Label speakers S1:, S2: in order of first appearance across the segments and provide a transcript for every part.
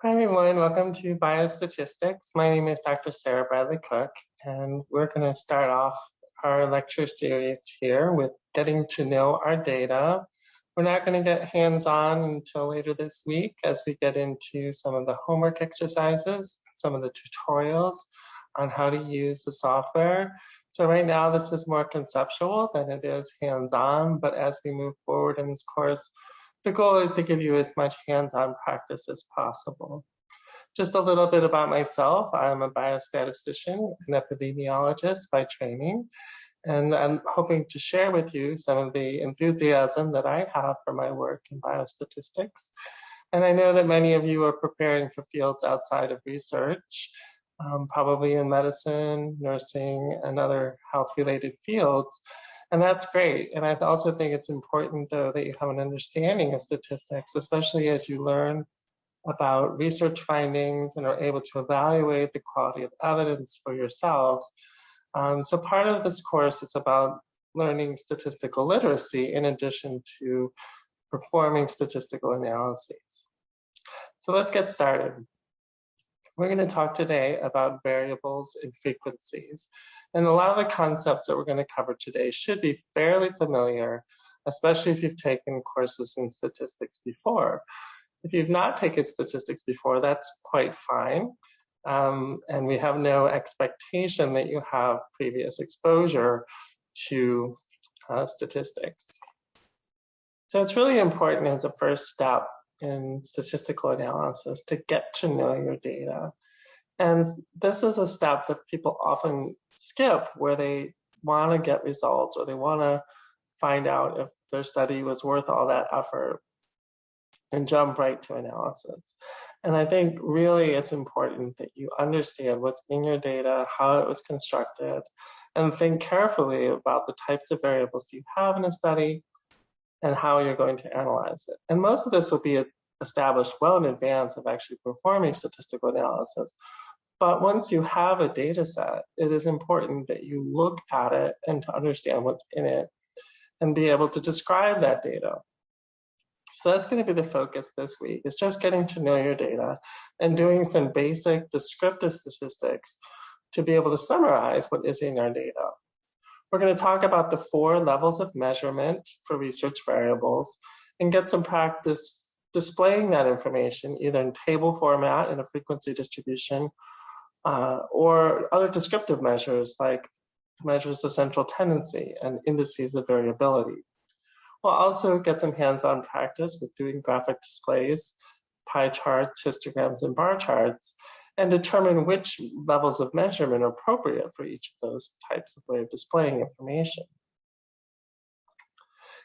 S1: Hi everyone, welcome to Biostatistics. My name is Dr. Sarah Bradley Cook, and we're going to start off our lecture series here with getting to know our data. We're not going to get hands-on until later this week as we get into some of the homework exercises, some of the tutorials on how to use the software. So right now this is more conceptual than it is hands-on, but as we move forward in this course, the goal is to give you as much hands-on practice as possible. Just a little bit about myself. I'm a biostatistician and epidemiologist by training, and I'm hoping to share with you some of the enthusiasm that I have for my work in biostatistics. And I know that many of you are preparing for fields outside of research, probably in medicine, nursing, and other health-related fields. And that's great. And I also think it's important, though, that you have an understanding of statistics, especially as you learn about research findings and are able to evaluate the quality of evidence for yourselves. So part of this course is about learning statistical literacy in addition to performing statistical analyses. So let's get started. We're going to talk today about variables and frequencies. And a lot of the concepts that we're going to cover today should be fairly familiar, especially if you've taken courses in statistics before. If you've not taken statistics before, that's quite fine. And we have no expectation that you have previous exposure to statistics. So it's really important as a first step in statistical analysis to get to know your data. And this is a step that people often skip where they want to get results or they want to find out if their study was worth all that effort and jump right to analysis. And I think really it's important that you understand what's in your data, how it was constructed, and think carefully about the types of variables you have in a study and how you're going to analyze it. And most of this will be established well in advance of actually performing statistical analysis. But once you have a data set, it is important that you look at it and to understand what's in it and be able to describe that data. So that's going to be the focus this week, is just getting to know your data and doing some basic descriptive statistics to be able to summarize what is in our data. We're going to talk about the 4 levels of measurement for research variables and get some practice displaying that information either in table format in a frequency distribution or other descriptive measures like measures of central tendency and indices of variability. We'll also get some hands-on practice with doing graphic displays, pie charts, histograms, and bar charts, and determine which levels of measurement are appropriate for each of those types of way of displaying information.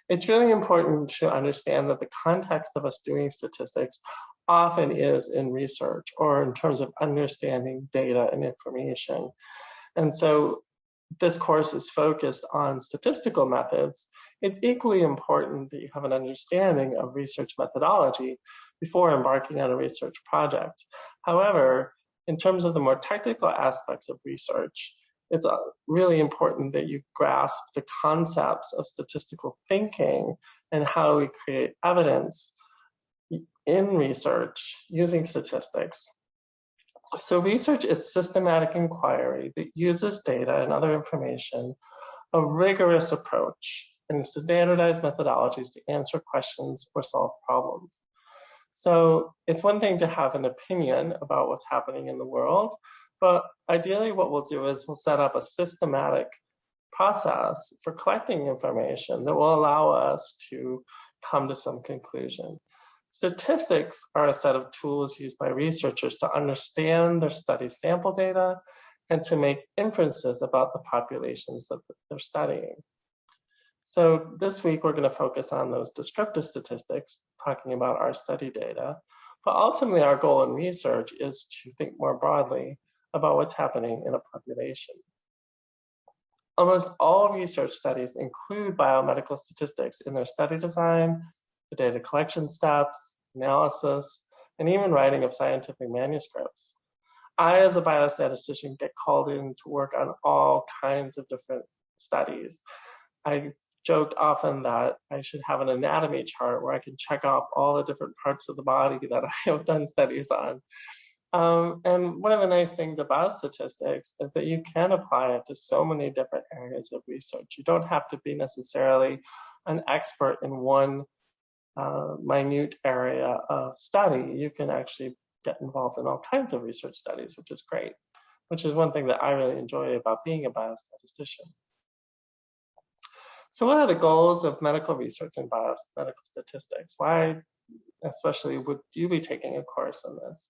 S1: It's really important to understand that the context of us doing statistics often is in research or in terms of understanding data and information. And so this course is focused on statistical methods. It's equally important that you have an understanding of research methodology before embarking on a research project. However, in terms of the more technical aspects of research, it's really important that you grasp the concepts of statistical thinking and how we create evidence in research using statistics. So research is systematic inquiry that uses data and other information, a rigorous approach, and standardized methodologies to answer questions or solve problems. So it's one thing to have an opinion about what's happening in the world, but ideally what we'll do is we'll set up a systematic process for collecting information that will allow us to come to some conclusion. Statistics are a set of tools used by researchers to understand their study sample data and to make inferences about the populations that they're studying. So this week, we're going to focus on those descriptive statistics, talking about our study data. But ultimately, our goal in research is to think more broadly about what's happening in a population. Almost all research studies include biomedical statistics in their study design, the data collection steps, analysis, and even writing of scientific manuscripts. I, as a biostatistician, get called in to work on all kinds of different studies. I joked often that I should have an anatomy chart where I can check off all the different parts of the body that I have done studies on. And one of the nice things about statistics is that you can apply it to so many different areas of research. You don't have to be necessarily an expert in one minute area of study. You can actually get involved in all kinds of research studies, which is great, which is one thing that I really enjoy about being a biostatistician. So what are the goals of medical research and biomedical statistics? Why especially would you be taking a course in this?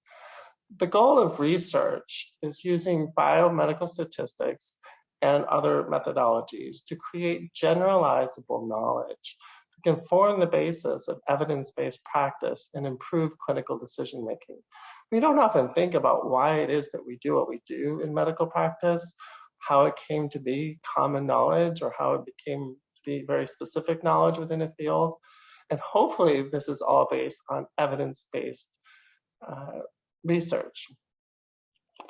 S1: The goal of research is using biomedical statistics and other methodologies to create generalizable knowledge that can form the basis of evidence-based practice and improve clinical decision-making. We don't often think about why it is that we do what we do in medical practice, how it came to be common knowledge, or how it became to be very specific knowledge within a field. And hopefully this is all based on evidence-based research.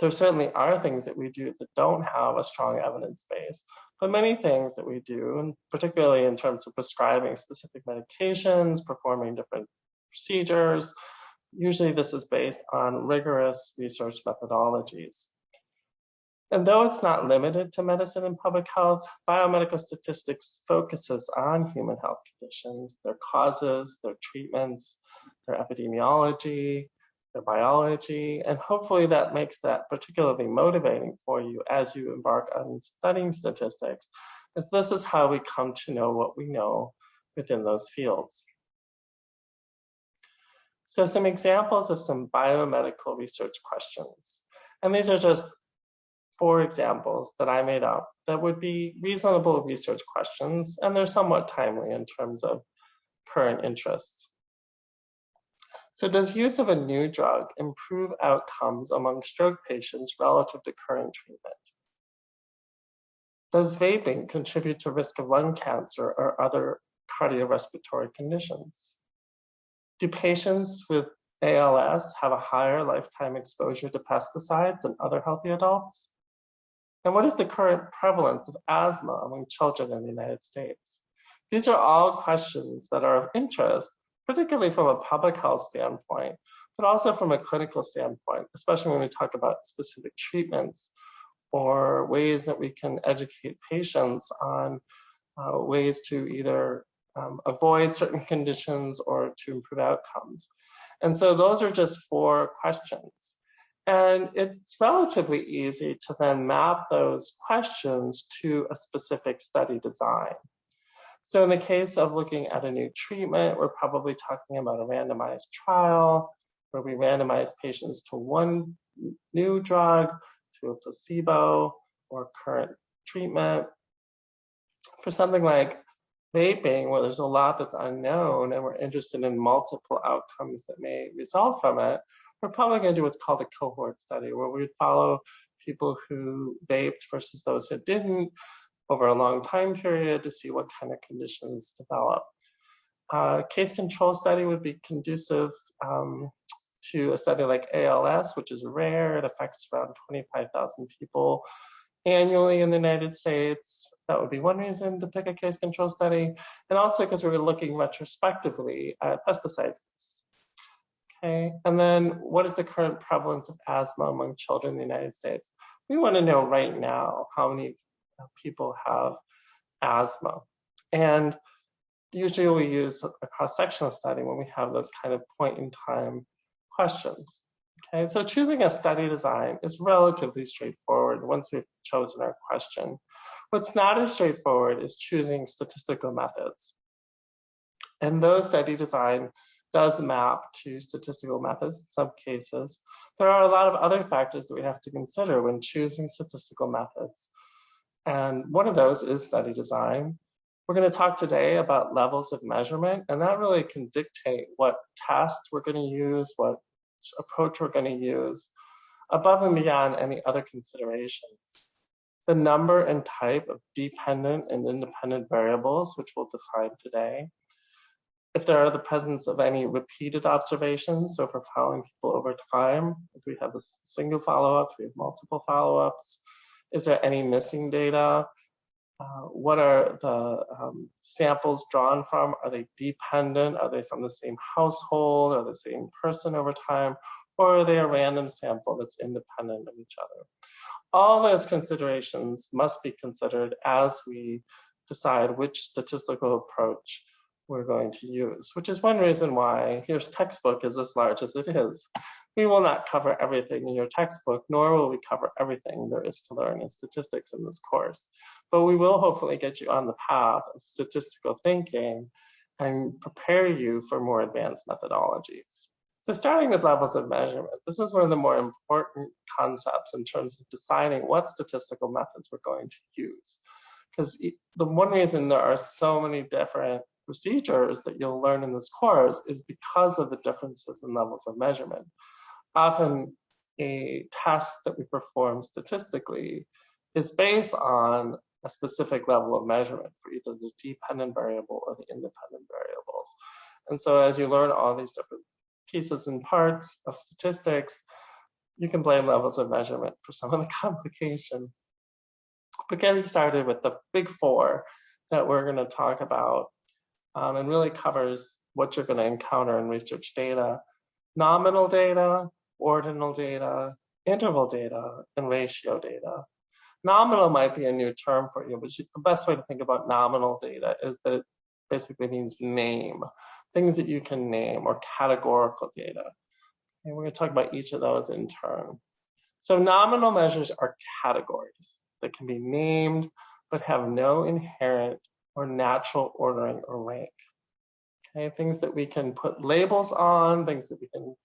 S1: There certainly are things that we do that don't have a strong evidence base, but many things that we do, and particularly in terms of prescribing specific medications, performing different procedures, usually this is based on rigorous research methodologies. And though it's not limited to medicine and public health, biomedical statistics focuses on human health conditions, their causes, their treatments, their epidemiology, their biology, and hopefully that makes that particularly motivating for you as you embark on studying statistics, as this is how we come to know what we know within those fields. So some examples of some biomedical research questions, and these are just 4 examples that I made up that would be reasonable research questions, and they're somewhat timely in terms of current interests. So does use of a new drug improve outcomes among stroke patients relative to current treatment? Does vaping contribute to risk of lung cancer or other cardiorespiratory conditions? Do patients with ALS have a higher lifetime exposure to pesticides than other healthy adults? And what is the current prevalence of asthma among children in the United States? These are all questions that are of interest, particularly from a public health standpoint, but also from a clinical standpoint, especially when we talk about specific treatments or ways that we can educate patients on ways to either avoid certain conditions or to improve outcomes. And so those are just 4 questions. And it's relatively easy to then map those questions to a specific study design. So in the case of looking at a new treatment, we're probably talking about a randomized trial where we randomize patients to one new drug, to a placebo, or current treatment. For something like vaping, where there's a lot that's unknown and we're interested in multiple outcomes that may result from it, we're probably going to do what's called a cohort study, where we would follow people who vaped versus those who didn't over a long time period to see what kind of conditions develop. Case control study would be conducive to a study like ALS, which is rare. It affects around 25,000 people annually in the United States. That would be one reason to pick a case control study. And also because we were looking retrospectively at pesticide use. Okay, and then what is the current prevalence of asthma among children in the United States? We want to know right now how many people have asthma. And usually we use a cross-sectional study when we have those kind of point-in-time questions. Okay, so choosing a study design is relatively straightforward once we've chosen our question. What's not as straightforward is choosing statistical methods. And those study design does map to statistical methods in some cases. There are a lot of other factors that we have to consider when choosing statistical methods. And one of those is study design. We're going to talk today about levels of measurement, and that really can dictate what test we're going to use, what approach we're going to use, above and beyond any other considerations. The number and type of dependent and independent variables, which we'll define today. If there are the presence of any repeated observations, so if we're following people over time, if we have a single follow-up, we have multiple follow-ups, is there any missing data? What are the samples drawn from? Are they dependent? Are they from the same household or the same person over time? Or are they a random sample that's independent of each other? All those considerations must be considered as we decide which statistical approach we're going to use, which is one reason why your textbook is as large as it is. We will not cover everything in your textbook, nor will we cover everything there is to learn in statistics in this course. But we will hopefully get you on the path of statistical thinking and prepare you for more advanced methodologies. So starting with levels of measurement, this is one of the more important concepts in terms of deciding what statistical methods we're going to use. Because the one reason there are so many different procedures that you'll learn in this course is because of the differences in levels of measurement. Often a test that we perform statistically is based on a specific level of measurement for either the dependent variable or the independent variables. And so as you learn all these different pieces and parts of statistics, you can blame levels of measurement for some of the complication. But getting started with the big four that we're going to talk about and really covers what you're going to encounter in research data: nominal data, ordinal data, interval data, and ratio data. Nominal might be a new term for you, but the best way to think about nominal data is that it basically means name, things that you can name, or categorical data. And we're going to talk about each of those in turn. So nominal measures are categories that can be named but have no inherent or natural ordering or rank. Okay, things that we can put labels on, things that we can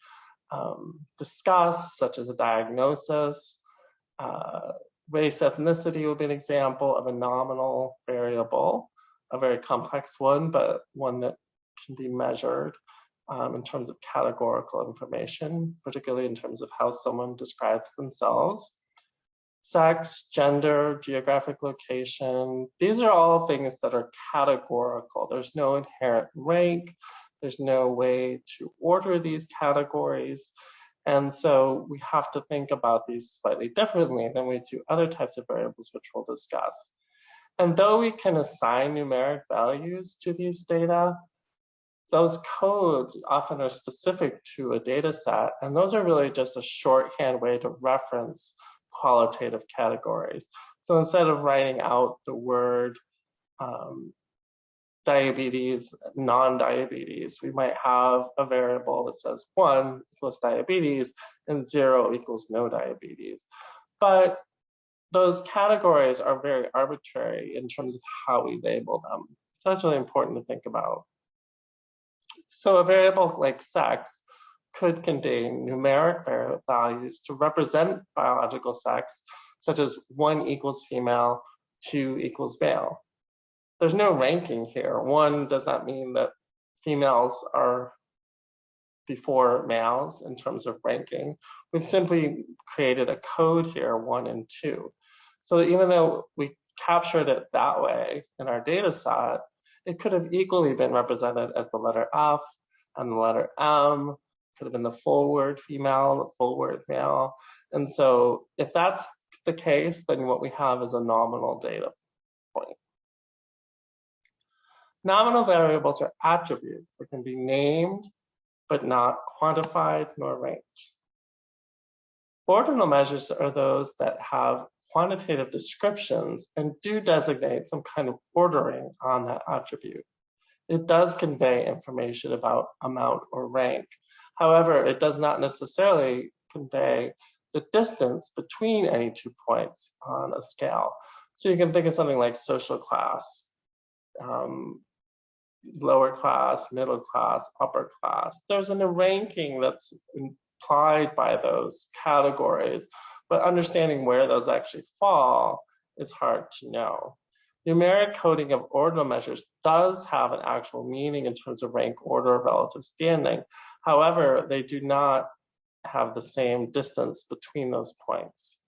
S1: discuss, such as a diagnosis. Race, ethnicity would be an example of a nominal variable, a very complex one, but one that can be measured in terms of categorical information, particularly in terms of how someone describes themselves. Sex, gender, geographic location, these are all things that are categorical. There's no inherent rank. There's no way to order these categories. And so we have to think about these slightly differently than we do other types of variables, which we'll discuss. And though we can assign numeric values to these data, those codes often are specific to a data set, and those are really just a shorthand way to reference qualitative categories. So instead of writing out the word diabetes, non-diabetes, we might have a variable that says 1 equals diabetes and 0 equals no diabetes. But those categories are very arbitrary in terms of how we label them. So that's really important to think about. So a variable like sex could contain numeric values to represent biological sex, such as 1 equals female, 2 equals male. There's no ranking here. 1 does not mean that females are before males in terms of ranking. We've simply created a code here, 1 and 2. So even though we captured it that way in our data set, it could have equally been represented as the letter F and the letter M, could have been the full word female, the full word male. And so if that's the case, then what we have is a nominal data point. Nominal variables are attributes that can be named, but not quantified nor ranked. Ordinal measures are those that have quantitative descriptions and do designate some kind of ordering on that attribute. It does convey information about amount or rank. However, it does not necessarily convey the distance between any 2 points on a scale. So you can think of something like social class, lower class, middle class, upper class. There's a ranking that's implied by those categories, but understanding where those actually fall is hard to know. Numeric coding of ordinal measures does have an actual meaning in terms of rank, order, relative standing. However, they do not have the same distance between those points.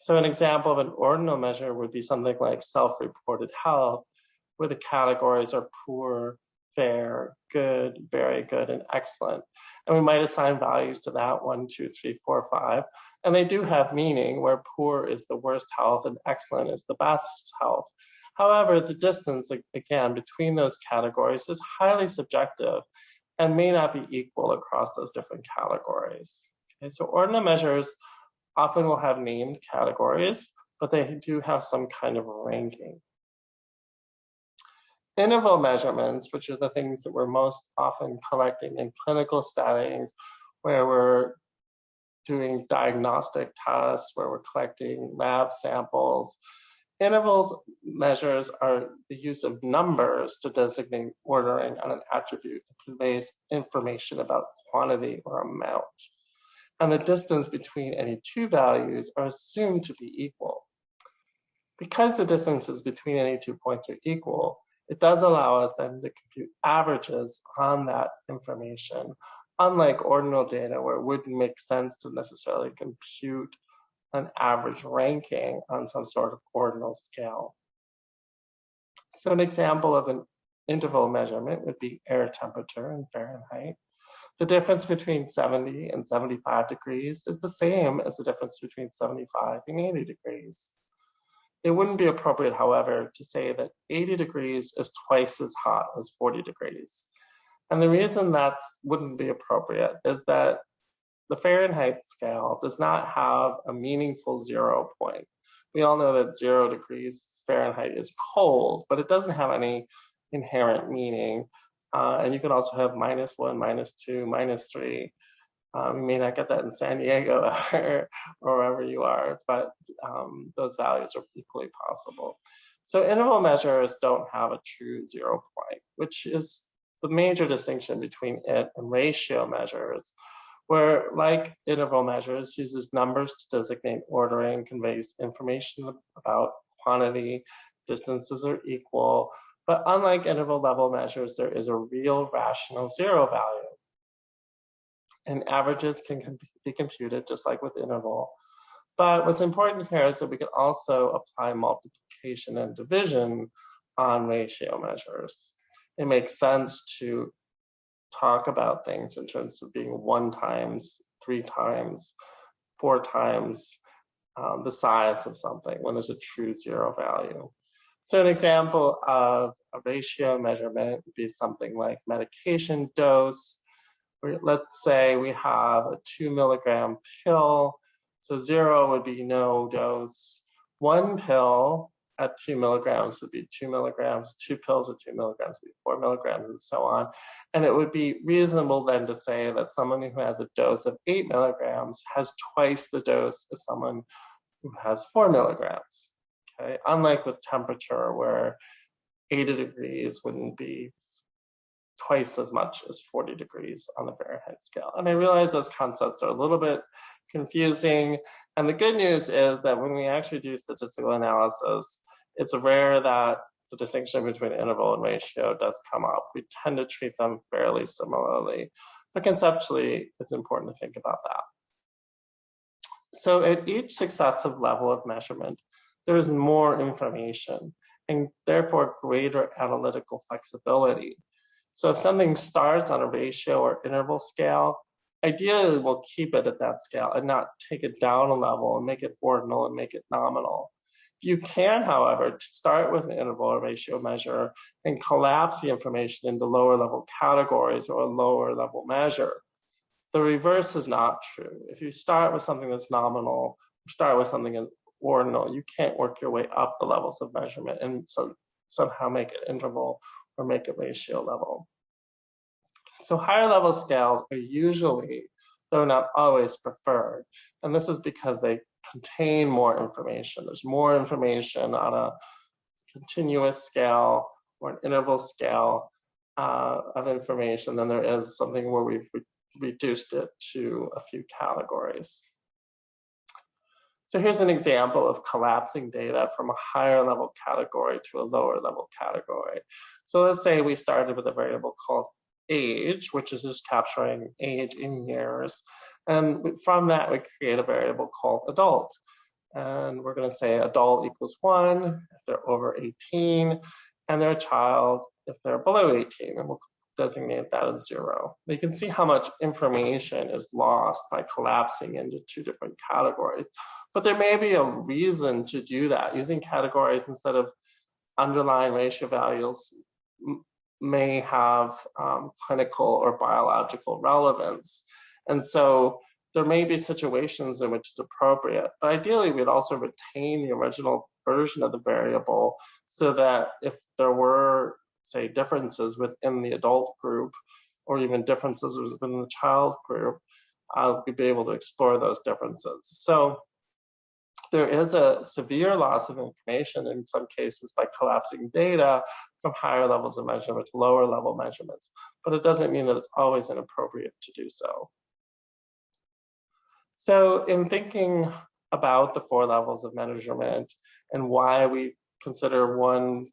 S1: So an example of an ordinal measure would be something like self-reported health, where the categories are poor, fair, good, very good, and excellent. And we might assign values to that 1, 2, 3, 4, 5. And they do have meaning, where poor is the worst health and excellent is the best health. However, the distance, again, between those categories is highly subjective and may not be equal across those different categories. Okay, so ordinal measures often will have named categories, but they do have some kind of ranking. Interval measurements, which are the things that we're most often collecting in clinical settings, where we're doing diagnostic tests, where we're collecting lab samples. Intervals measures are the use of numbers to designate ordering on an attribute that conveys information about quantity or amount. And the distance between any two values are assumed to be equal. Because the distances between any 2 points are equal, it does allow us then to compute averages on that information, unlike ordinal data where it wouldn't make sense to necessarily compute an average ranking on some sort of ordinal scale. So an example of an interval measurement would be air temperature in Fahrenheit. The difference between 70 and 75 degrees is the same as the difference between 75 and 80 degrees. It wouldn't be appropriate, however, to say that 80 degrees is twice as hot as 40 degrees. And the reason that wouldn't be appropriate is that the Fahrenheit scale does not have a meaningful 0 point. We all know that 0 degrees Fahrenheit is cold, but it doesn't have any inherent meaning. And you can also have -1, -2, -3. You may not get that in San Diego or wherever you are, but those values are equally possible. So interval measures don't have a true 0 point, which is the major distinction between it and ratio measures, where, like interval measures, uses numbers to designate ordering, conveys information about quantity, distances are equal, but unlike interval level measures, there is a real rational 0 value. And averages can be computed just like with interval. But what's important here is that we can also apply multiplication and division on ratio measures. It makes sense to talk about things in terms of being 1 times, 3 times, 4 times the size of something when there's a true 0 value. So an example of a ratio measurement would be something like medication dose. Let's say we have a 2 milligram pill. So 0 would be no dose. 1 pill at 2 milligrams would be 2 milligrams. 2 pills at 2 milligrams would be 4 milligrams, and so on. And it would be reasonable then to say that someone who has a dose of 8 milligrams has twice the dose as someone who has 4 milligrams. Okay? Unlike with temperature, where 80 degrees wouldn't be twice as much as 40 degrees on the Fahrenheit scale. And I realize those concepts are a little bit confusing. And the good news is that when we actually do statistical analysis, it's rare that the distinction between interval and ratio does come up. We tend to treat them fairly similarly. But conceptually, it's important to think about that. So at each successive level of measurement, there is more information and therefore greater analytical flexibility. So if something starts on a ratio or interval scale, ideally we'll keep it at that scale and not take it down a level and make it ordinal and make it nominal. You can, however, start with an interval or ratio measure and collapse the information into lower level categories or a lower level measure. The reverse is not true. If you start with something that's nominal, or start with something that's ordinal, you can't work your way up the levels of measurement and so somehow make it interval or make it ratio level. So higher level scales are usually, though not always, preferred. And this is because they contain more information. There's more information on a continuous scale or an interval scale of information than there is something where we've reduced it to a few categories. So here's an example of collapsing data from a higher level category to a lower level category. So let's say we started with a variable called age, which is just capturing age in years. And from that, we create a variable called adult. And we're going to say adult equals 1 if they're over 18, and they're a child if they're below 18. And we'll designate that as 0. You can see how much information is lost by collapsing into 2 different categories. But there may be a reason to do that, using categories instead of underlying ratio values may have clinical or biological relevance. And so there may be situations in which it's appropriate, but ideally we'd also retain the original version of the variable so that if there were, say, differences within the adult group or even differences within the child group, we'd be able to explore those differences. So there is a severe loss of information in some cases by collapsing data from higher levels of measurement to lower level measurements, but it doesn't mean that it's always inappropriate to do so. So in thinking about the 4 levels of measurement and why we consider one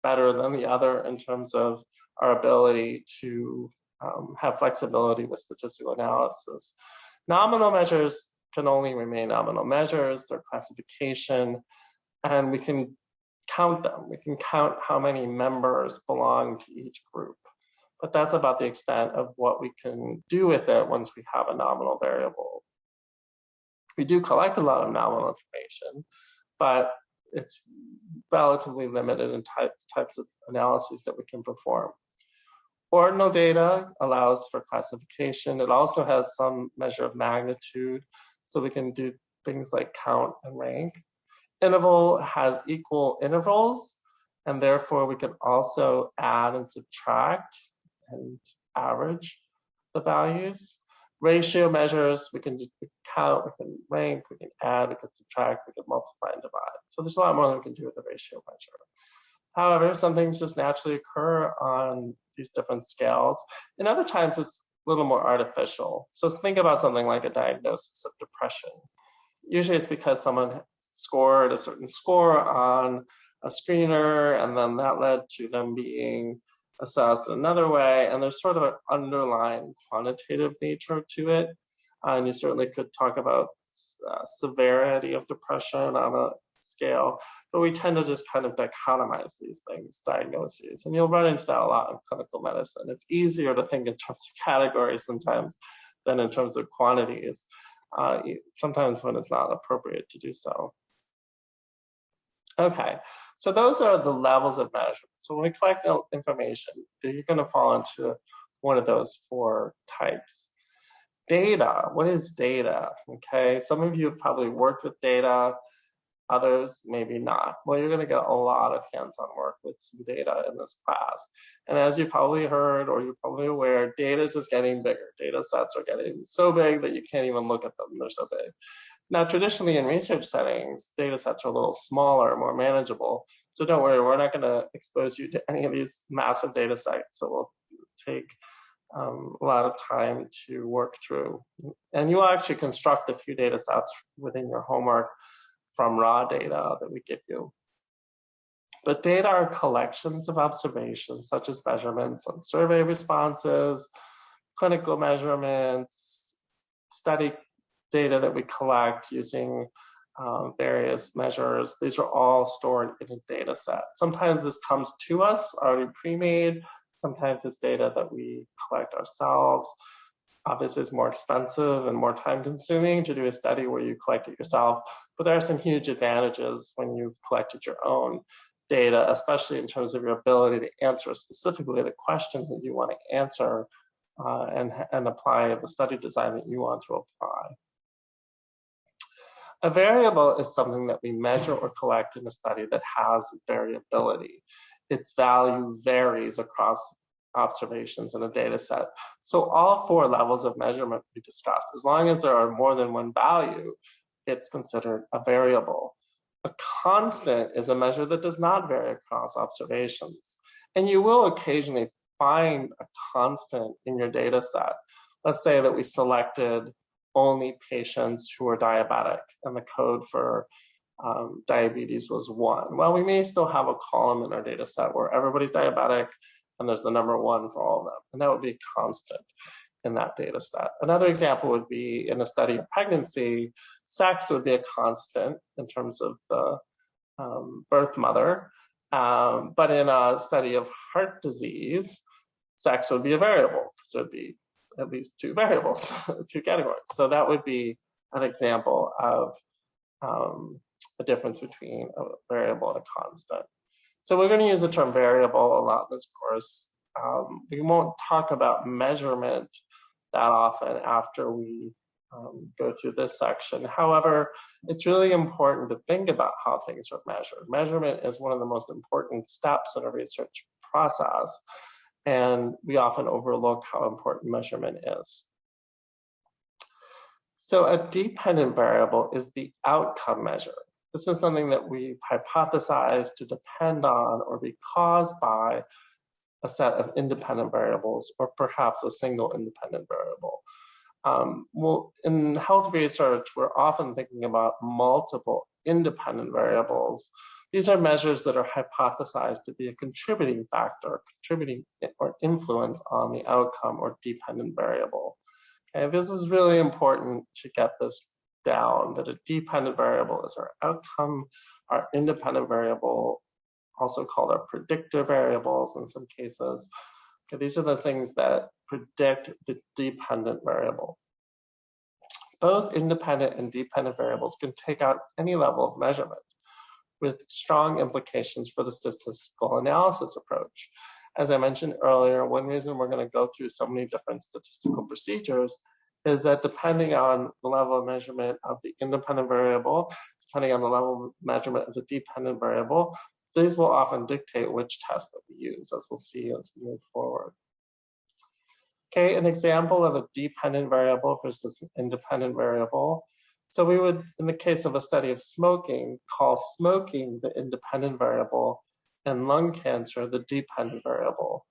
S1: better than the other in terms of our ability to have flexibility with statistical analysis, nominal measures can only remain nominal measures, their classification, and we can count them. We can count how many members belong to each group. But that's about the extent of what we can do with it once we have a nominal variable. We do collect a lot of nominal information, but it's relatively limited in types of analyses that we can perform. Ordinal data allows for classification. It also has some measure of magnitude, so we can do things like count and rank. Interval has equal intervals, and therefore we can also add and subtract and average the values. Ratio measures, we can count, we can rank, we can add, we can subtract, we can multiply and divide. So there's a lot more that we can do with a ratio measure. However, some things just naturally occur on these different scales, and other times it's a little more artificial. So think about something like a diagnosis of depression. Usually it's because someone scored a certain score on a screener, and then that led to them being assessed another way, and there's sort of an underlying quantitative nature to it. And you certainly could talk about severity of depression on a scale, but we tend to just kind of dichotomize these things, diagnoses, and you'll run into that a lot in clinical medicine. It's easier to think in terms of categories sometimes than in terms of quantities, sometimes when it's not appropriate to do so. Okay, so those are the levels of measurement. So when we collect information, you're going to fall into one of those 4 types. Data, what is data? Okay, some of you have probably worked with data, others maybe not. Well, you're going to get a lot of hands-on work with some data in this class. And as you probably heard, or you're probably aware, data is just getting bigger. Data sets are getting so big that you can't even look at them, they're so big. Now, traditionally in research settings, data sets are a little smaller, more manageable. So don't worry, we're not going to expose you to any of these massive data sets. So we'll take a lot of time to work through. And you will actually construct a few data sets within your homework from raw data that we give you. But data are collections of observations, such as measurements on survey responses, clinical measurements, study data that we collect using various measures. These are all stored in a data set. Sometimes this comes to us already pre-made. Sometimes it's data that we collect ourselves. Obviously, it's more expensive and more time-consuming to do a study where you collect it yourself, but there are some huge advantages when you've collected your own data, especially in terms of your ability to answer specifically the questions that you want to answer and apply the study design that you want to apply. A variable is something that we measure or collect in a study that has variability. Its value varies across observations in a data set. So all 4 levels of measurement we discussed, as long as there are more than one value, it's considered a variable. A constant is a measure that does not vary across observations. And you will occasionally find a constant in your data set. Let's say that we selected only patients who are diabetic, and the code for diabetes was 1. Well, we may still have a column in our data set where everybody's diabetic, and there's the number 1 for all of them, and that would be a constant in that data set. Another example would be in a study of pregnancy, sex would be a constant in terms of the birth mother, but in a study of heart disease, sex would be a variable, because there would be at least 2 variables, 2 categories. So that would be an example of a difference between a variable and a constant. So we're going to use the term variable a lot in this course. We won't talk about measurement that often after we go through this section. However, it's really important to think about how things are measured. Measurement is one of the most important steps in a research process, and we often overlook how important measurement is. So a dependent variable is the outcome measure. This is something that we hypothesize to depend on or be caused by a set of independent variables, or perhaps a single independent variable. Well, in health research, we're often thinking about multiple independent variables. These are measures that are hypothesized to be a contributing factor, contributing or influence on the outcome or dependent variable. Okay, this is really important to get this down, that a dependent variable is our outcome, our independent variable, also called our predictor variables in some cases. Okay, these are the things that predict the dependent variable. Both independent and dependent variables can take out any level of measurement, with strong implications for the statistical analysis approach. As I mentioned earlier, one reason we're going to go through so many different statistical procedures is that depending on the level of measurement of the independent variable, depending on the level of measurement of the dependent variable, these will often dictate which test that we use, as we'll see as we move forward. Okay, an example of a dependent variable versus an independent variable. So we would, in the case of a study of smoking, call smoking the independent variable and lung cancer the dependent variable.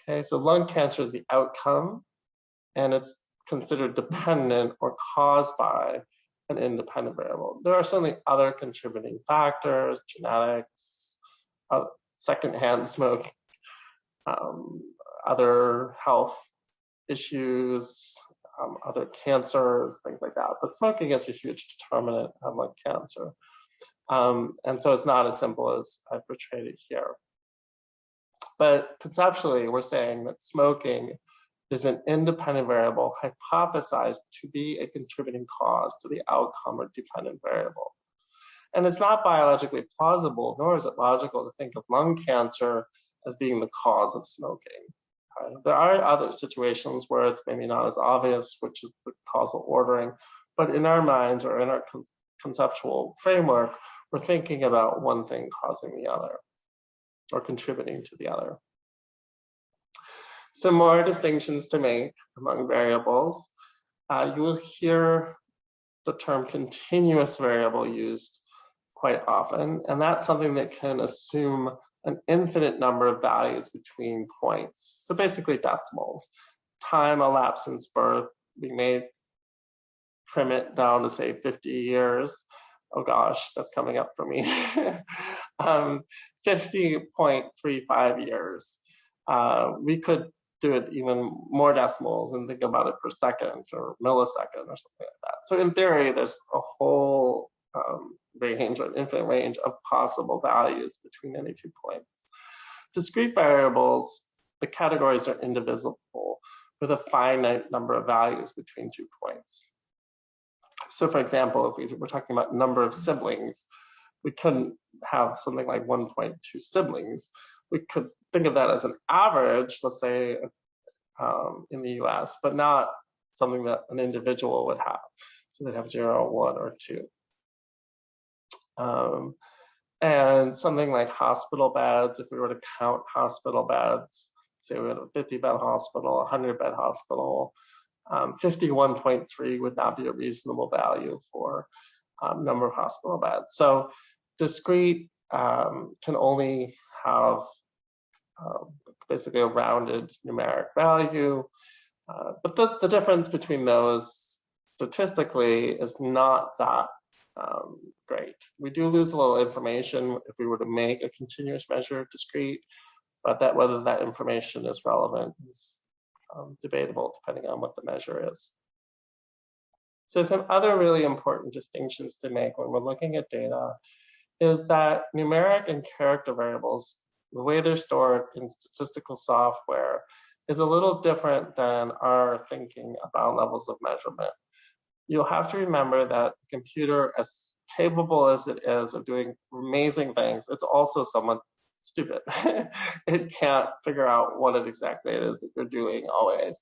S1: Okay, so lung cancer is the outcome, and it's considered dependent or caused by an independent variable. There are certainly other contributing factors, genetics, secondhand smoke, other health issues, other cancers, things like that. But smoking is a huge determinant of lung cancer. And so it's not as simple as I portrayed it here. But conceptually, we're saying that smoking is an independent variable hypothesized to be a contributing cause to the outcome or dependent variable. And it's not biologically plausible, nor is it logical to think of lung cancer as being the cause of smoking. There are other situations where it's maybe not as obvious, which is the causal ordering, but in our minds or in our conceptual framework, we're thinking about one thing causing the other or contributing to the other. Some more distinctions to make among variables. You will hear the term continuous variable used quite often, and that's something that can assume an infinite number of values between points. So basically decimals. Time elapsed since birth, we may trim it down to say 50 years. Oh gosh, that's coming up for me. 50.35 years. We could do it even more decimals and think about it per second or millisecond or something like that. So in theory, there's a whole range, or an infinite range of possible values between any 2 points. Discrete variables, the categories are indivisible with a finite number of values between 2 points. So for example, if we were talking about number of siblings, we couldn't have something like 1.2 siblings. We could think of that as an average, let's say in the US, but not something that an individual would have. So they'd have 0, 1, or 2. And something like hospital beds, if we were to count hospital beds, say we had a 50-bed hospital, a 100-bed hospital, 51.3 would not be a reasonable value for number of hospital beds. So discrete can only have basically a rounded numeric value. But the difference between those statistically is not that great. We do lose a little information if we were to make a continuous measure discrete, but that whether that information is relevant is debatable depending on what the measure is. So some other really important distinctions to make when we're looking at data is that numeric and character variables, the way they're stored in statistical software, is a little different than our thinking about levels of measurement. You'll have to remember that the computer, as capable as it is of doing amazing things, it's also somewhat stupid. It can't figure out what it exactly is that you're doing always.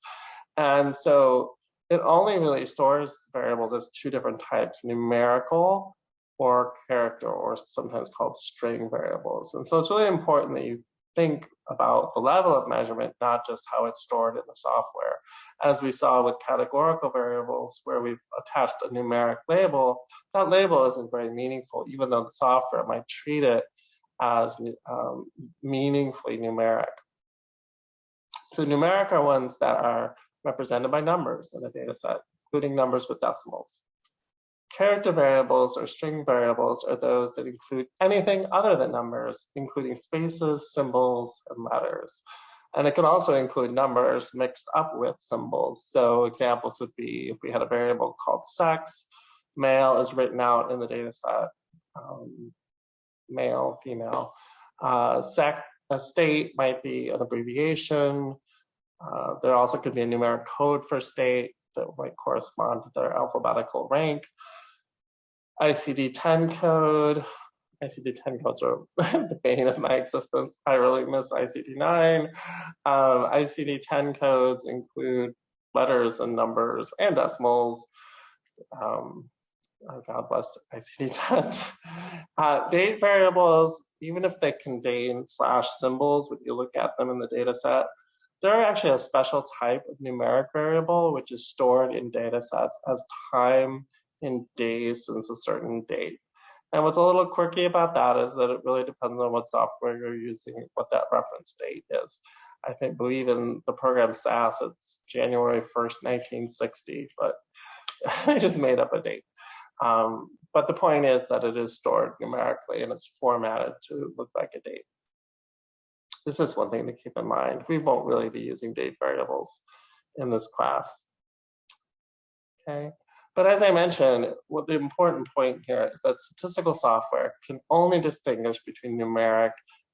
S1: And so it only really stores variables as two different types, numerical or character, or sometimes called string variables. And so it's really important that you think about the level of measurement, not just how it's stored in the software. As we saw with categorical variables, where we've attached a numeric label, that label isn't very meaningful, even though the software might treat it as meaningfully numeric. So numeric are ones that are represented by numbers in a data set, including numbers with decimals. Character variables or string variables are those that include anything other than numbers, including spaces, symbols, and letters. And it can also include numbers mixed up with symbols. So examples would be if we had a variable called sex, male is written out in the data set, male, female. A state might be an abbreviation. There also could be a numeric code for state that might correspond to their alphabetical rank. ICD-10 code. ICD-10 codes are the bane of my existence. I really miss ICD-9. ICD-10 codes include letters and numbers and decimals. God bless ICD-10. Date variables, even if they contain / symbols, when you look at them in the data set, they're actually a special type of numeric variable, which is stored in data sets as time in days since a certain date. And what's a little quirky about that is that it really depends on what software you're using, what that reference date is. I believe in the program SAS, it's January 1st, 1960, but I just made up a date. But the point is that it is stored numerically and it's formatted to look like a date. This is one thing to keep in mind. We won't really be using date variables in this class. Okay. But as I mentioned, what the important point here is that statistical software can only distinguish between numeric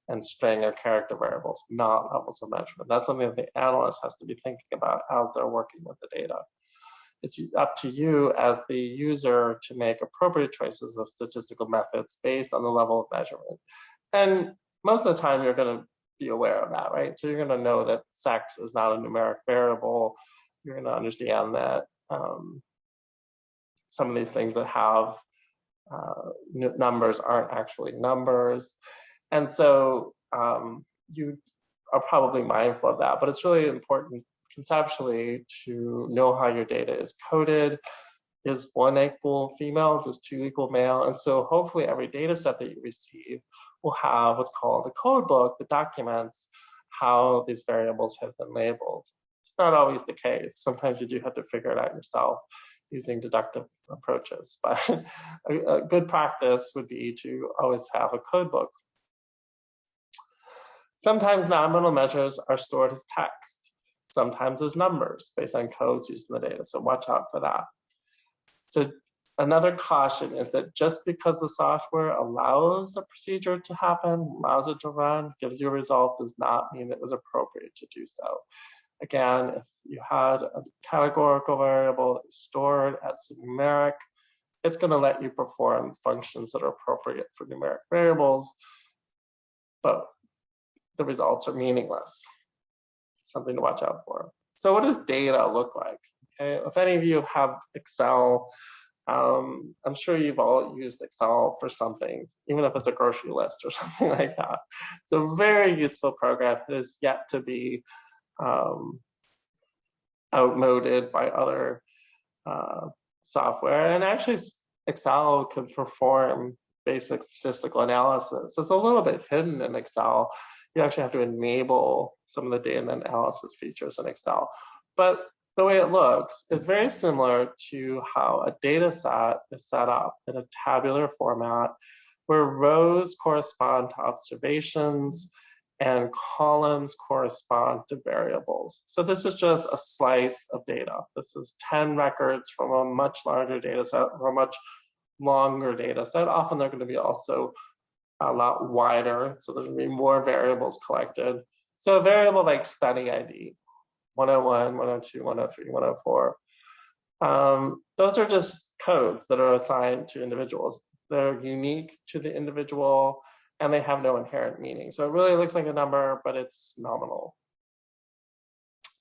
S1: and string or character variables, not levels of measurement. That's something that the analyst has to be thinking about as they're working with the data. It's up to you as the user to make appropriate choices of statistical methods based on the level of measurement. And most of the time, you're going to be aware of that, right? So you're going to know that sex is not a numeric variable. You're going to understand that some of these things that have numbers aren't actually numbers. And so you are probably mindful of that, but it's really important conceptually to know how your data is coded. Is 1 equal female? Does 2 equal male? And so hopefully every data set that you receive will have what's called a code book that documents how these variables have been labeled. It's not always the case. Sometimes you do have to figure it out yourself using deductive approaches. But a good practice would be to always have a code book. Sometimes nominal measures are stored as text. Sometimes as numbers based on codes used in the data. So watch out for that. So another caution is that just because the software allows a procedure to happen, allows it to run, gives you a result, does not mean it was appropriate to do so. Again, if you had a categorical variable that is stored as numeric, it's going to let you perform functions that are appropriate for numeric variables, but the results are meaningless. Something to watch out for. So what does data look like? Okay, if any of you have Excel, I'm sure you've all used Excel for something, even if it's a grocery list or something like that. It's a very useful program. It is yet to be outmoded by other software. And actually, Excel can perform basic statistical analysis. It's a little bit hidden in Excel. You actually have to enable some of the data analysis features in Excel. But the way it looks is very similar to how a data set is set up in a tabular format where rows correspond to observations and columns correspond to variables. So this is just a slice of data. This is 10 records from a much larger data set or a much longer data set. Often they're going to be also a lot wider, so there's going to be more variables collected. So a variable like study ID, 101, 102, 103, 104, those are just codes that are assigned to individuals. They're unique to the individual. and they have no inherent meaning. So it really looks like a number, but it's nominal.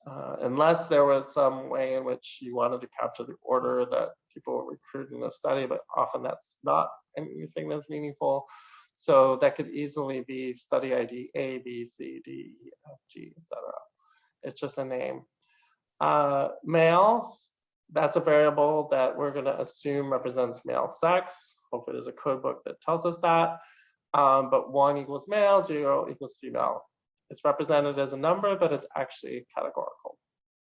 S1: Unless there was some way in which you wanted to capture the order that people were recruited in the study, but often that's not anything that's meaningful. So that could easily be study ID A, B, C, D, E, F, G, etc. It's just a name. Males, that's a variable that we're going to assume represents male sex. Hopefully there's a code book that tells us that. But 1 equals male, 0 equals female. It's represented as a number, but it's actually categorical,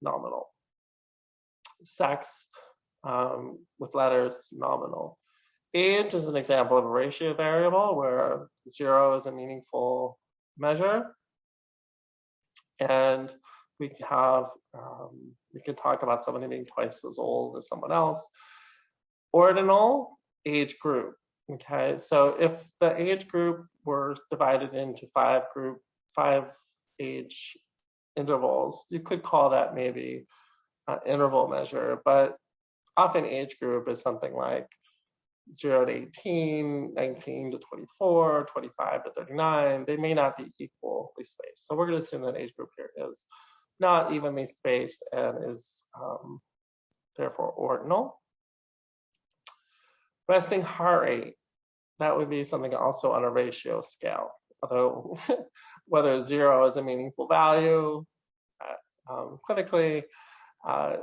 S1: nominal. Sex with letters, nominal. Age is an example of a ratio variable where 0 is a meaningful measure. And we can talk about somebody being twice as old as someone else. Ordinal, age group. Okay, so if the age group were divided into 5 age intervals, you could call that maybe an interval measure, but often age group is something like 0 to 18, 19 to 24, 25 to 39. They may not be equally spaced. So we're going to assume that age group here is not evenly spaced and is therefore ordinal. Resting heart rate, that would be something also on a ratio scale. Although whether 0 is a meaningful value clinically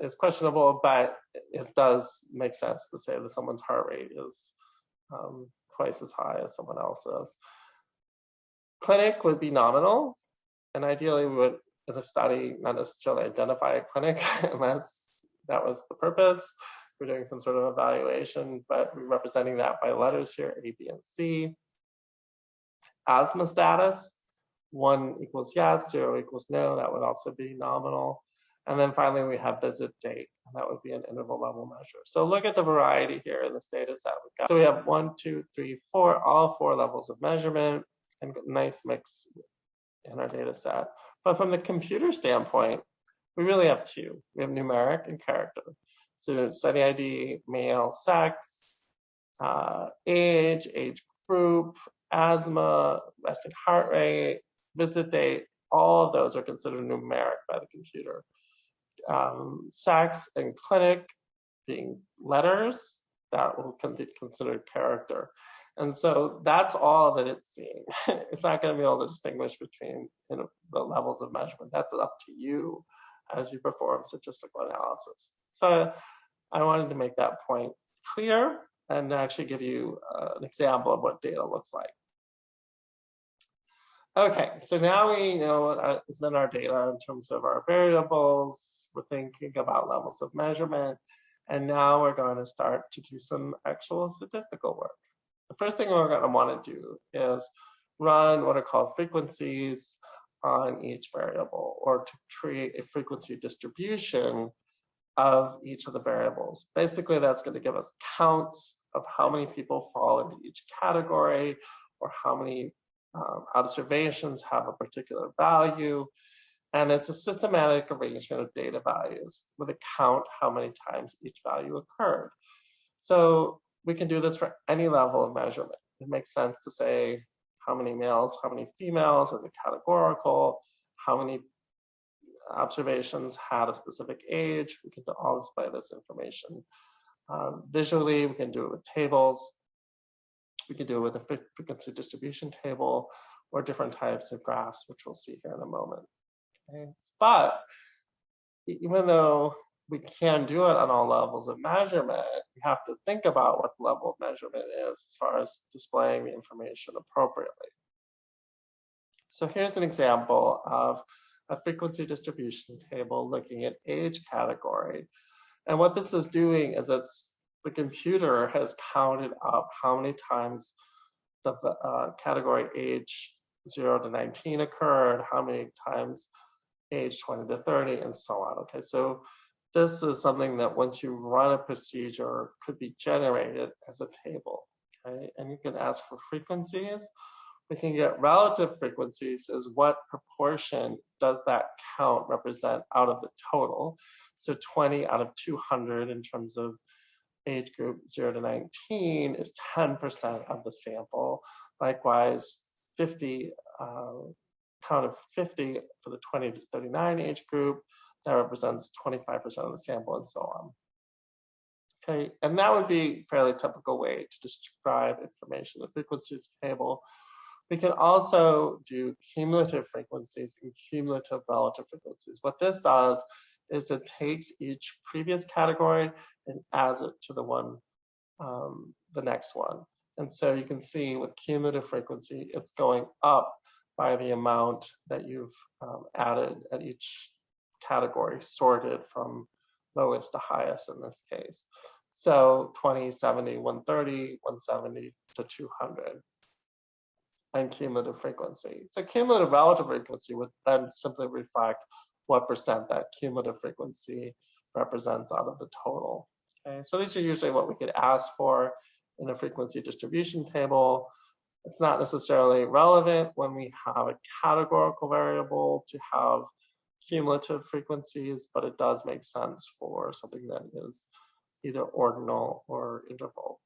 S1: is questionable, but it does make sense to say that someone's heart rate is twice as high as someone else's. Clinic would be nominal, and ideally we would, in a study, not necessarily identify a clinic unless that was the purpose. We're doing some sort of evaluation, but we're representing that by letters here, A, B, and C. Asthma status, 1 equals yes, 0 equals no. That would also be nominal. And then finally, we have visit date, and that would be an interval level measure. So look at the variety here in this data set we've got. So we have 1, 2, 3, 4, all 4 levels of measurement, and a nice mix in our data set. But from the computer standpoint, we really have 2. We have numeric and character. So study ID, male, sex, age group, asthma, resting heart rate, visit date, all of those are considered numeric by the computer. Sex and clinic being letters, that can be considered character. And so that's all that it's seeing. It's not going to be able to distinguish between the levels of measurement. That's up to you as you perform statistical analysis. So I wanted to make that point clear and actually give you an example of what data looks like. Okay, so now we know what is in our data in terms of our variables. We're thinking about levels of measurement, and now we're going to start to do some actual statistical work. The first thing we're going to want to do is run what are called frequencies on each variable, or to create a frequency distribution of each of the variables. Basically, that's going to give us counts of how many people fall into each category, or how many observations have a particular value. And it's a systematic arrangement of data values with a count how many times each value occurred. So we can do this for any level of measurement. It makes sense to say how many males, how many females as a categorical, how many observations had a specific age. We can all display this information. Visually, we can do it with tables. We can do it with a frequency distribution table or different types of graphs, which we'll see here in a moment. Okay. But even though we can do it on all levels of measurement, we have to think about what the level of measurement is as far as displaying the information appropriately. So here's an example of a frequency distribution table looking at age category. And what this is doing is the computer has counted up how many times the category age 0 to 19 occurred, how many times age 20 to 30, and so on. Okay, so this is something that once you run a procedure could be generated as a table. Okay, and you can ask for frequencies. We can get relative frequencies as what proportion does that count represent out of the total. So 20 out of 200 in terms of age group 0 to 19 is 10% of the sample. Likewise, 50, count of 50 for the 20 to 39 age group. That represents 25% of the sample, and so on. Okay, and that would be a fairly typical way to describe information in the frequencies table. We can also do cumulative frequencies and cumulative relative frequencies. What this does is it takes each previous category and adds it to the next one. And so you can see with cumulative frequency, it's going up by the amount that you've added at each category, sorted from lowest to highest in this case. So 20, 70, 130, 170 to 200. And cumulative frequency. So cumulative relative frequency would then simply reflect what percent that cumulative frequency represents out of the total. Okay, so these are usually what we could ask for in a frequency distribution table. It's not necessarily relevant when we have a categorical variable to have cumulative frequencies, but it does make sense for something that is either ordinal or interval.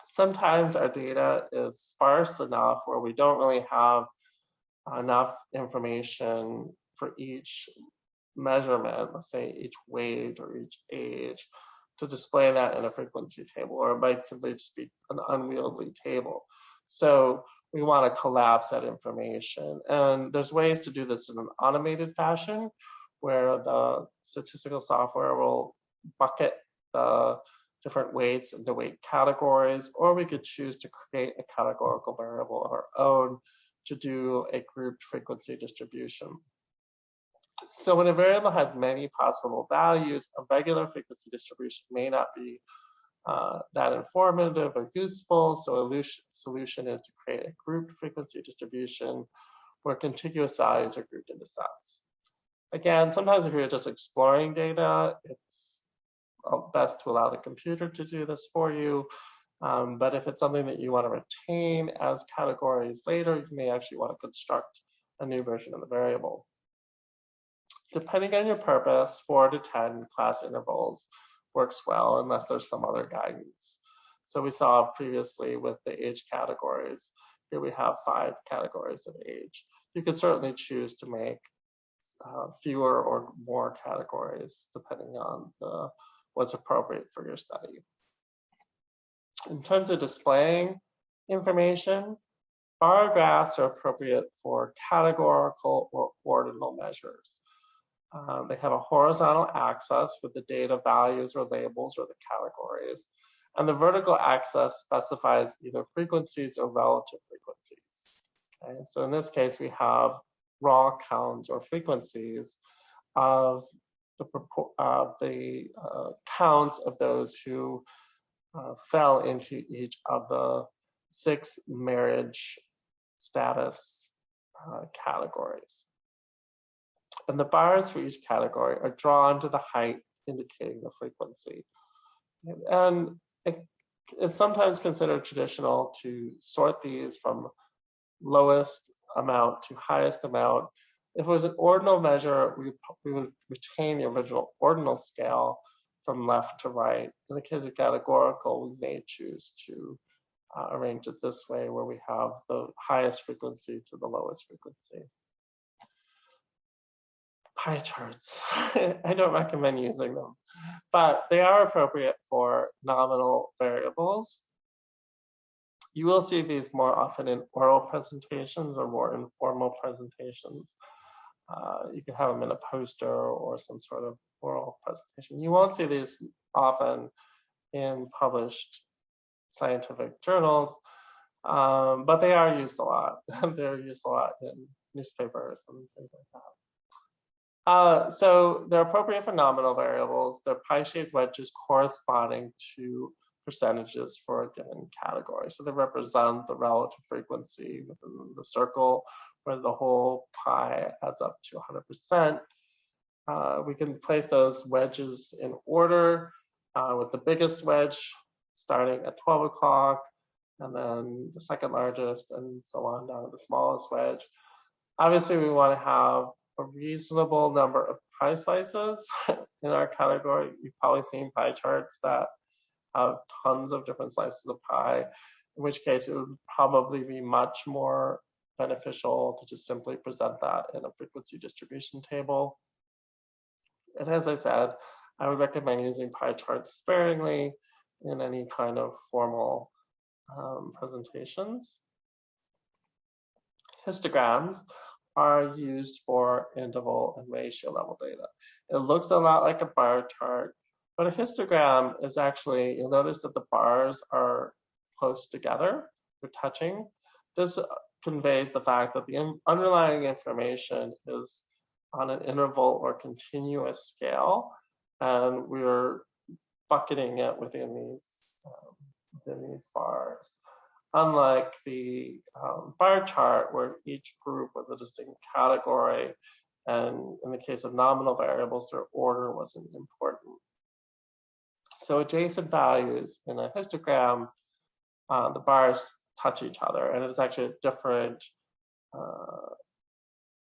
S1: Sometimes our data is sparse enough where we don't really have enough information for each measurement, let's say each weight or each age, to display that in a frequency table, or it might simply just be an unwieldy table. So we want to collapse that information. And there's ways to do this in an automated fashion where the statistical software will bucket the different weights into weight categories, or we could choose to create a categorical variable of our own to do a grouped frequency distribution. So when a variable has many possible values, a regular frequency distribution may not be that informative or useful. So a solution is to create a grouped frequency distribution where contiguous values are grouped into sets. Again, sometimes if you're just exploring data, it's best to allow the computer to do this for you. But if it's something that you want to retain as categories later, you may actually want to construct a new version of the variable. Depending on your purpose, 4 to 10 class intervals works well unless there's some other guidance. So we saw previously with the age categories, here we have 5 categories of age. You could certainly choose to make fewer or more categories depending on what's appropriate for your study. In terms of displaying information, bar graphs are appropriate for categorical or ordinal measures. They have a horizontal axis with the data values or labels or the categories. And the vertical axis specifies either frequencies or relative frequencies. Okay? So in this case, we have raw counts or frequencies of the counts of those who fell into each of the 6 marriage status categories. And the bars for each category are drawn to the height, indicating the frequency. And it's sometimes considered traditional to sort these from lowest amount to highest amount. If it was an ordinal measure, we would retain the original ordinal scale from left to right. In the case of categorical, we may choose to arrange it this way, where we have the highest frequency to the lowest frequency. Pie charts. I don't recommend using them, but they are appropriate for nominal variables. You will see these more often in oral presentations or more informal presentations. You can have them in a poster or some sort of oral presentation. You won't see these often in published scientific journals, but they are used a lot. They're used a lot in newspapers and things like that. So they're appropriate for nominal variables. They're pie-shaped wedges corresponding to percentages for a given category. So they represent the relative frequency within the circle where the whole pie adds up to 100%. We can place those wedges in order with the biggest wedge starting at 12 o'clock, and then the second largest, and so on down to the smallest wedge. Obviously, we want to have a reasonable number of pie slices in our category. You've probably seen pie charts that have tons of different slices of pie. in which case it would probably be much more beneficial to just simply present that in a frequency distribution table. And as I said, I would recommend using pie charts sparingly in any kind of formal presentations. Histograms are used for interval and ratio level data. It looks a lot like a bar chart, but a histogram is actually, you'll notice that the bars are close together, they're touching. This conveys the fact that the underlying information is on an interval or continuous scale, and we're bucketing it within these bars. Unlike the bar chart, where each group was a distinct category, and in the case of nominal variables, their order wasn't important. So adjacent values in a histogram, the bars touch each other, and it's actually a different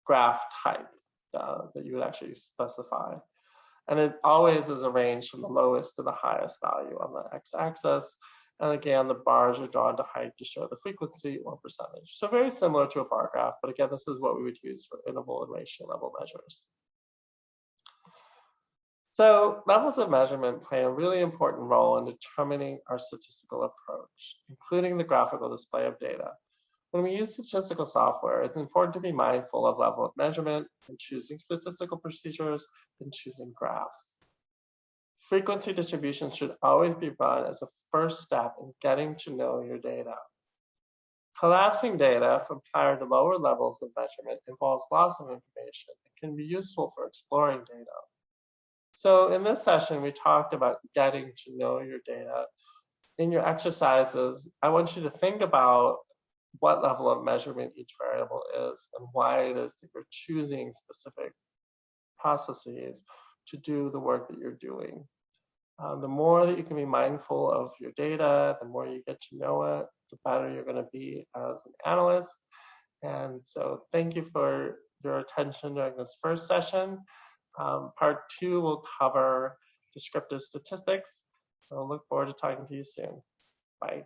S1: graph type that you would actually specify. And it always is arranged from the lowest to the highest value on the x-axis. And again, the bars are drawn to height to show the frequency or percentage. So very similar to a bar graph, but again, this is what we would use for interval and ratio level measures. So levels of measurement play a really important role in determining our statistical approach, including the graphical display of data. When we use statistical software, it's important to be mindful of level of measurement when choosing statistical procedures and choosing graphs. Frequency distribution should always be run as a first step in getting to know your data. Collapsing data from higher to lower levels of measurement involves lots of information and can be useful for exploring data. So in this session, we talked about getting to know your data. In your exercises, I want you to think about what level of measurement each variable is and why it is that you're choosing specific processes to do the work that you're doing. The more that you can be mindful of your data, the more you get to know it, the better you're going to be as an analyst. And so thank you for your attention during this first session. Part 2 will cover descriptive statistics. So I look forward to talking to you soon. Bye.